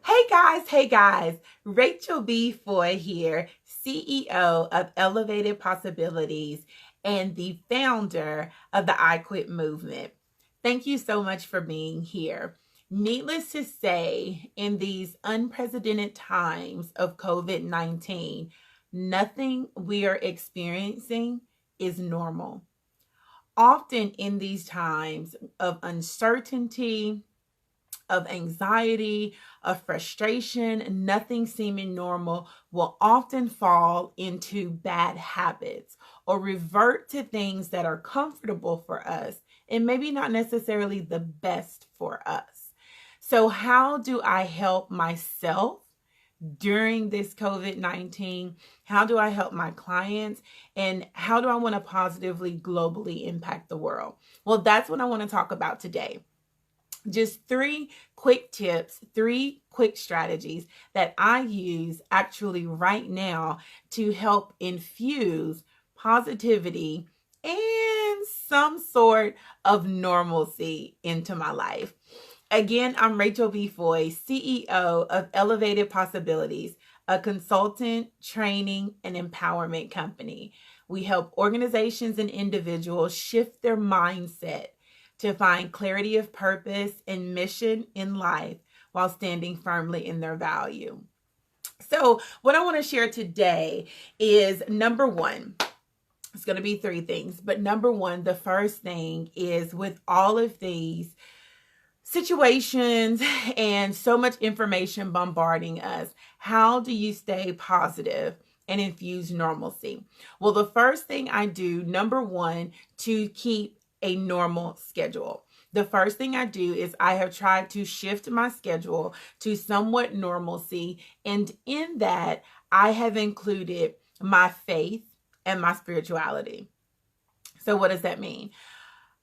Hey guys, Rachel B Foy here, CEO of Elevated Possibilities and the founder of the I Quit movement. Thank you so much for being here. Needless to say, in these unprecedented times of COVID-19, nothing we are experiencing is normal. Often in these times of uncertainty, of anxiety, of frustration, nothing seeming normal will often fall into bad habits or revert to things that are comfortable for us and maybe not necessarily the best for us. So, how do I help myself during this COVID-19? How do I help my clients? And how do I want to positively, globally impact the world? Well, that's what I want to talk about today. Just 3 quick tips, 3 quick strategies that I use actually right now to help infuse positivity and some sort of normalcy into my life. Again, I'm Rachel B Foy, CEO of Elevated Possibilities, a consultant, training, and empowerment company. We help organizations and individuals shift their mindset to find clarity of purpose and mission in life while standing firmly in their value. So, what I want to share today is number 1. It's going to be 3 things, but number 1, the first thing is with all of these situations and so much information bombarding us, how do you stay positive and infuse normalcy? Well, the first thing I do, number 1, to keep a normal schedule. The first thing I do is I have tried to shift my schedule to somewhat normalcy. And in that, I have included my faith and my spirituality. So what does that mean?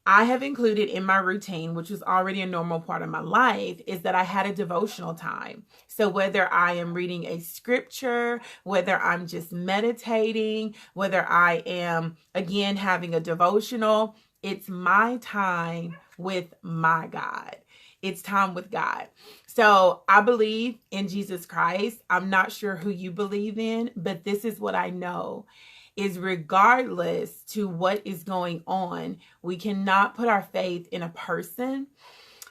I have included in my routine, which was already a normal part of my life, is that I had a devotional time. So whether I am reading a scripture, whether I'm just meditating, whether I am, again, having a devotional, it's my time with my God. It's time with God. So I believe in Jesus Christ. I'm not sure who you believe in, but this is what I know is regardless to what is going on, we cannot put our faith in a person.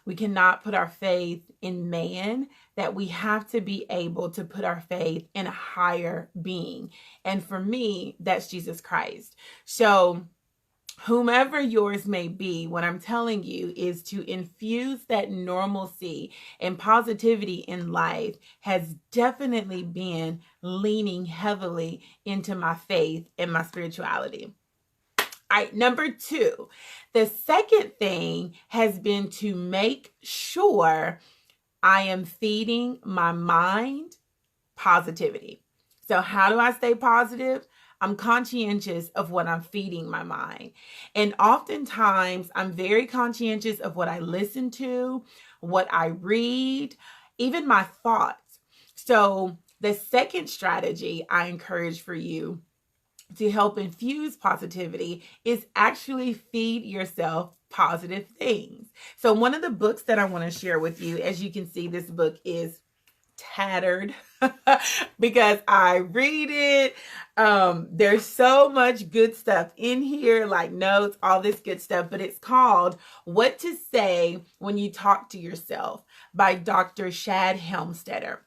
We cannot put our faith in man, that we have to be able to put our faith in a higher being. And for me, that's Jesus Christ. So whomever yours may be, what I'm telling you is to infuse that normalcy and positivity in life has definitely been leaning heavily into my faith and my spirituality. All right, number 2, the second thing has been to make sure I am feeding my mind positivity. So how do I stay positive? I'm conscientious of what I'm feeding my mind. And oftentimes I'm very conscientious of what I listen to, what I read, even my thoughts. So the second strategy I encourage for you to help infuse positivity is actually feed yourself positive things. So one of the books that I want to share with you, as you can see, this book is tattered because I read it. There's so much good stuff in here, like notes, all this good stuff, but it's called What to Say When You Talk to Yourself by Dr. Shad Helmstetter.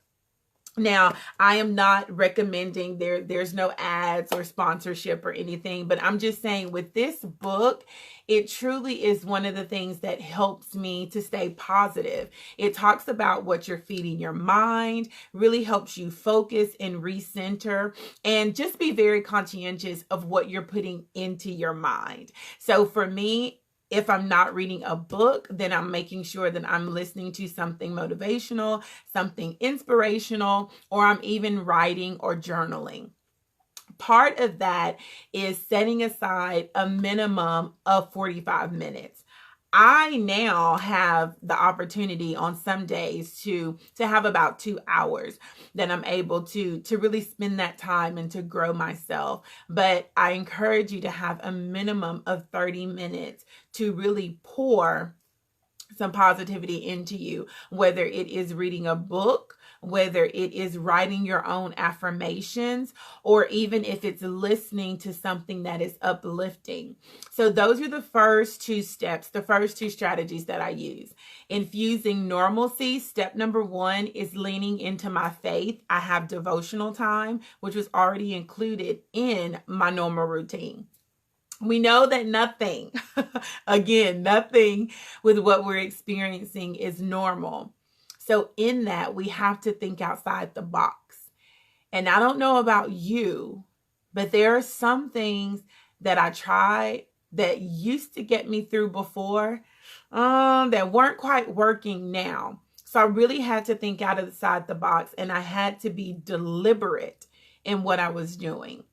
Now, I am not recommending there's no ads or sponsorship or anything, but I'm just saying with this book, it truly is one of the things that helps me to stay positive. It talks about what you're feeding your mind, really helps you focus and recenter, and just be very conscientious of what you're putting into your mind. So for me, if I'm not reading a book, then I'm making sure that I'm listening to something motivational, something inspirational, or I'm even writing or journaling. Part of that is setting aside a minimum of 45 minutes. I now have the opportunity on some days to have about 2 hours that I'm able to really spend that time and to grow myself. But I encourage you to have a minimum of 30 minutes to really pour some positivity into you, whether it is reading a book, whether it is writing your own affirmations, or even if it's listening to something that is uplifting. So those are the first two steps, the first two strategies that I use. Infusing normalcy. Step number one is leaning into my faith. I have devotional time, which was already included in my normal routine. We know that nothing, again, nothing with what we're experiencing is normal. So in that, we have to think outside the box. And I don't know about you, but there are some things that I tried that used to get me through before that weren't quite working now. So I really had to think outside the box, and I had to be deliberate in what I was doing.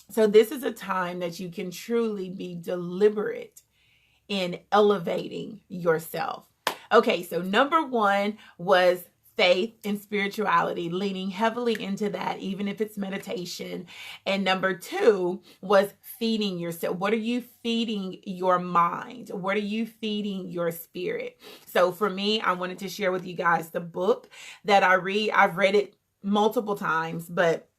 So this is a time that you can truly be deliberate in elevating yourself. Okay, so number one was faith and spirituality, leaning heavily into that, even if it's meditation. And number two was feeding yourself. What are you feeding your mind? What are you feeding your spirit? So for me, I wanted to share with you guys the book that I read. I've read it multiple times, but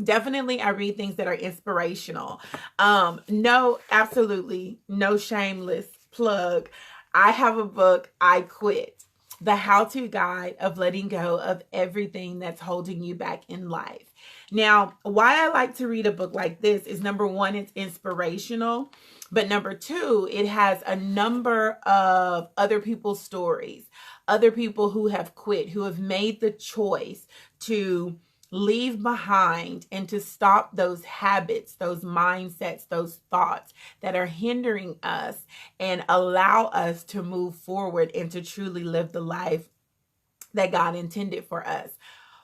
definitely I read things that are inspirational. No, absolutely no shameless plug. I have a book, I Quit, the how-to guide of letting go of everything that's holding you back in life. Now, why I like to read a book like this is, number one, it's inspirational. But number two, it has a number of other people's stories, other people who have quit, who have made the choice to leave behind and to stop those habits, those mindsets, those thoughts that are hindering us, and allow us to move forward and to truly live the life that God intended for us.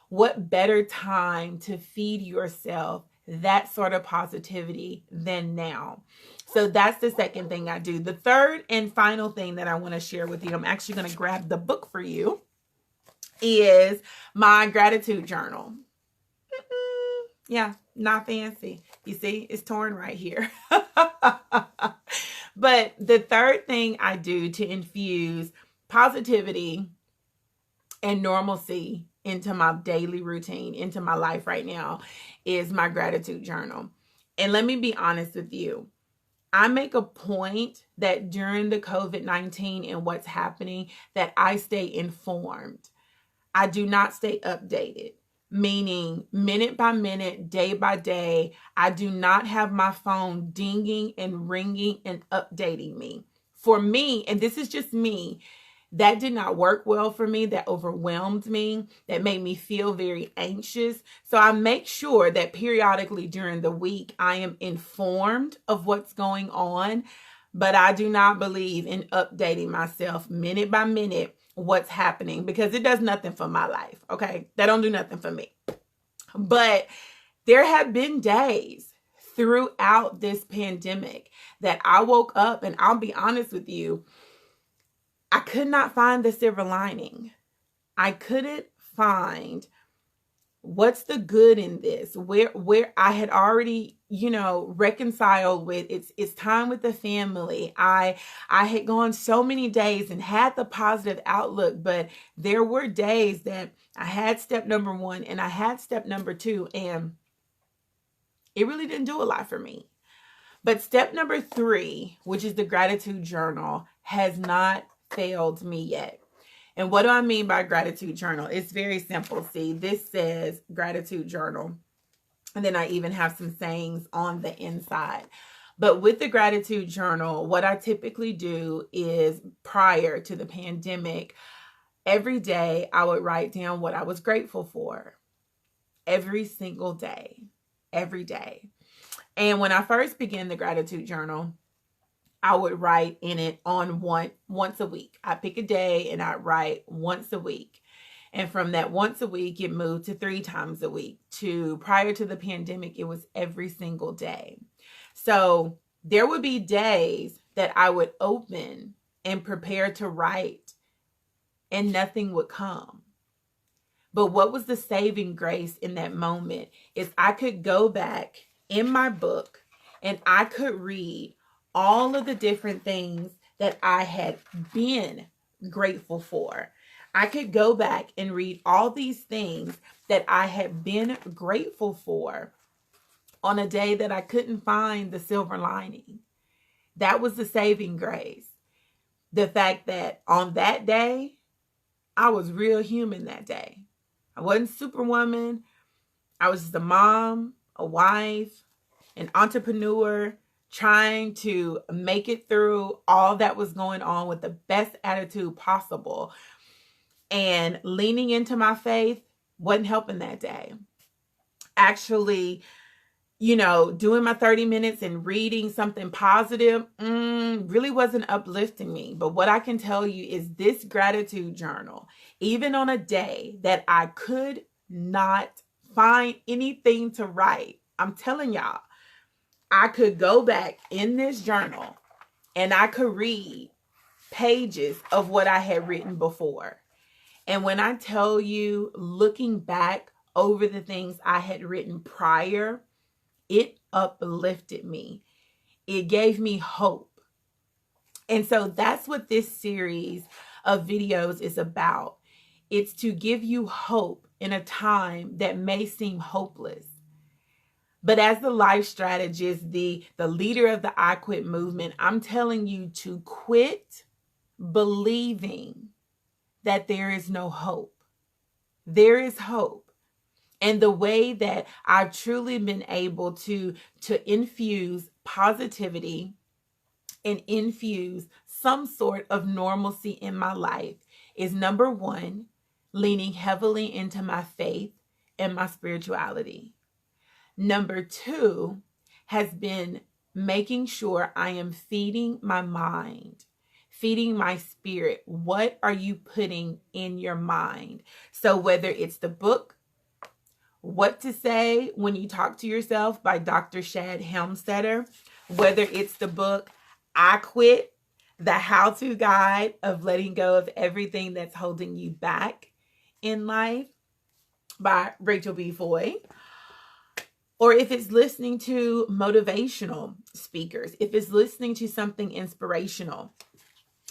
What better time to feed yourself that sort of positivity than now? So that's the second thing I do. The third and final thing that I want to share with you, I'm actually going to grab the book for you, is my gratitude journal. Yeah, not fancy. You see, it's torn right here. But the third thing I do to infuse positivity and normalcy into my daily routine, into my life right now, is my gratitude journal. And let me be honest with you. I make a point that during the COVID-19 and what's happening, that I stay informed. I do not stay updated. Meaning minute by minute, day by day, I do not have my phone dinging and ringing and updating me. For me, and this is just me, that did not work well for me. That overwhelmed me. That made me feel very anxious. So I make sure that periodically during the week, I am informed of what's going on. But I do not believe in updating myself minute by minute what's happening, because it does nothing for my life. Okay, that don't do nothing for me. But there have been days throughout this pandemic that I woke up, and I'll be honest with you, I could not find the silver lining. I couldn't find what's the good in this, where I had already, reconciled with it's time with the family. I had gone so many days and had the positive outlook, but there were days that I had step number one and I had step number two, and it really didn't do a lot for me. But step number three, which is the gratitude journal, has not failed me yet. And what do I mean by gratitude journal? It's very simple. See, this says gratitude journal. And then I even have some sayings on the inside. But with the gratitude journal, what I typically do is, prior to the pandemic, every day I would write down what I was grateful for. Every single day. Every day. And when I first began the gratitude journal, I would write in it on once a week. I pick a day and I write once a week. And from that once a week, it moved to 3 times a week. Prior to the pandemic, it was every single day. So there would be days that I would open and prepare to write, and nothing would come. But what was the saving grace in that moment is I could go back in my book and I could read all of the different things that I had been grateful for. I could go back and read all these things that I had been grateful for on a day that I couldn't find the silver lining. That was the saving grace. The fact that on that day, I was real human that day. I wasn't superwoman. I was just a mom, a wife, an entrepreneur, trying to make it through all that was going on with the best attitude possible. And leaning into my faith wasn't helping that day. Actually, doing my 30 minutes and reading something positive really wasn't uplifting me. But what I can tell you is this gratitude journal, even on a day that I could not find anything to write, I'm telling y'all, I could go back in this journal and I could read pages of what I had written before. And when I tell you, looking back over the things I had written prior, it uplifted me. It gave me hope. And so that's what this series of videos is about. It's to give you hope in a time that may seem hopeless. But as the life strategist, the leader of the I Quit movement, I'm telling you to quit believing that there is no hope. There is hope. And the way that I've truly been able to infuse positivity and infuse some sort of normalcy in my life is, number one, leaning heavily into my faith and my spirituality. Number two has been making sure I am feeding my mind, feeding my spirit. What are you putting in your mind? So whether it's the book, What to Say When You Talk to Yourself by Dr. Shad Helmstetter, whether it's the book, I Quit, the how-to guide of letting go of everything that's holding you back in life by Rachel B Foy, or if it's listening to motivational speakers, if it's listening to something inspirational.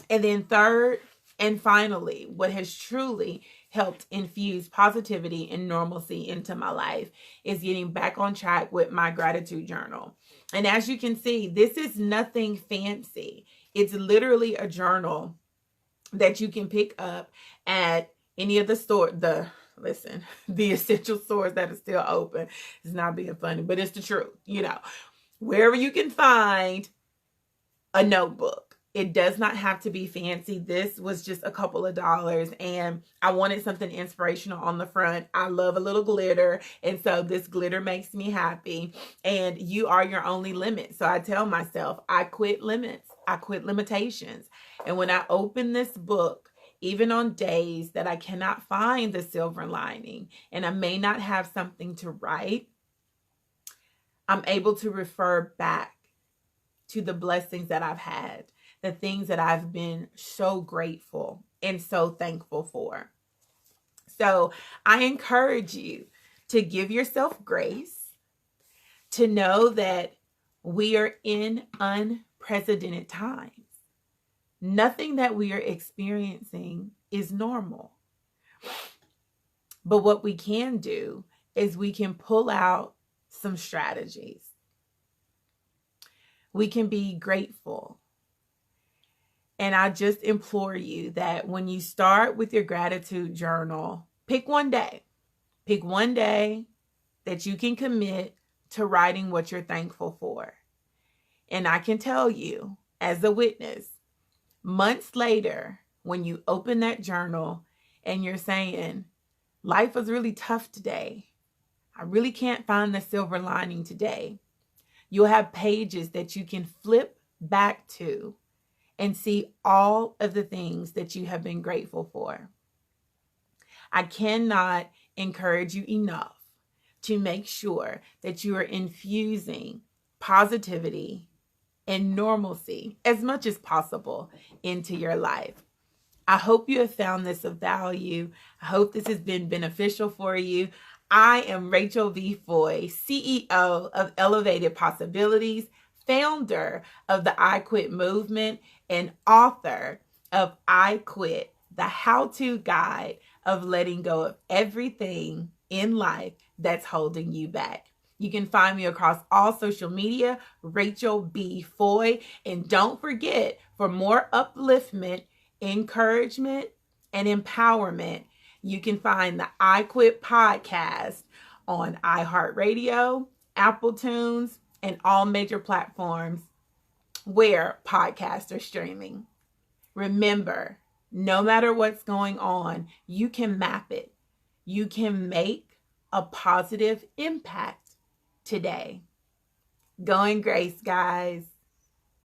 And then third and finally, what has truly helped infuse positivity and normalcy into my life is getting back on track with my gratitude journal. And as you can see, this is nothing fancy. It's literally a journal that you can pick up at any of the the essential stores that are still open. It's not being funny, but it's the truth. Wherever you can find a notebook. It does not have to be fancy. This was just a couple of dollars, and I wanted something inspirational on the front. I love a little glitter, and so this glitter makes me happy. And you are your only limit. So I tell myself, I quit limits. I quit limitations. And when I open this book, even on days that I cannot find the silver lining and I may not have something to write, I'm able to refer back to the blessings that I've had, the things that I've been so grateful and so thankful for. So I encourage you to give yourself grace, to know that we are in unprecedented times. Nothing that we are experiencing is normal. But what we can do is we can pull out some strategies. We can be grateful. And I just implore you that when you start with your gratitude journal, pick one day. Pick one day that you can commit to writing what you're thankful for. And I can tell you, as a witness, months later, when you open that journal and you're saying, life was really tough today. I really can't find the silver lining today. You'll have pages that you can flip back to and see all of the things that you have been grateful for. I cannot encourage you enough to make sure that you are infusing positivity and normalcy as much as possible into your life. I hope you have found this of value. I hope this has been beneficial for you. I am Rachel B Foy, CEO of Elevated Possibilities, founder of the I Quit movement, and author of I Quit, the how-to guide of letting go of everything in life that's holding you back. You can find me across all social media, Rachel B Foy. And don't forget, for more upliftment, encouragement, and empowerment, you can find the I Quit podcast on iHeartRadio, Apple Tunes, and all major platforms where podcasts are streaming. Remember, no matter what's going on, you can map it. You can make a positive impact today. Go in grace, guys.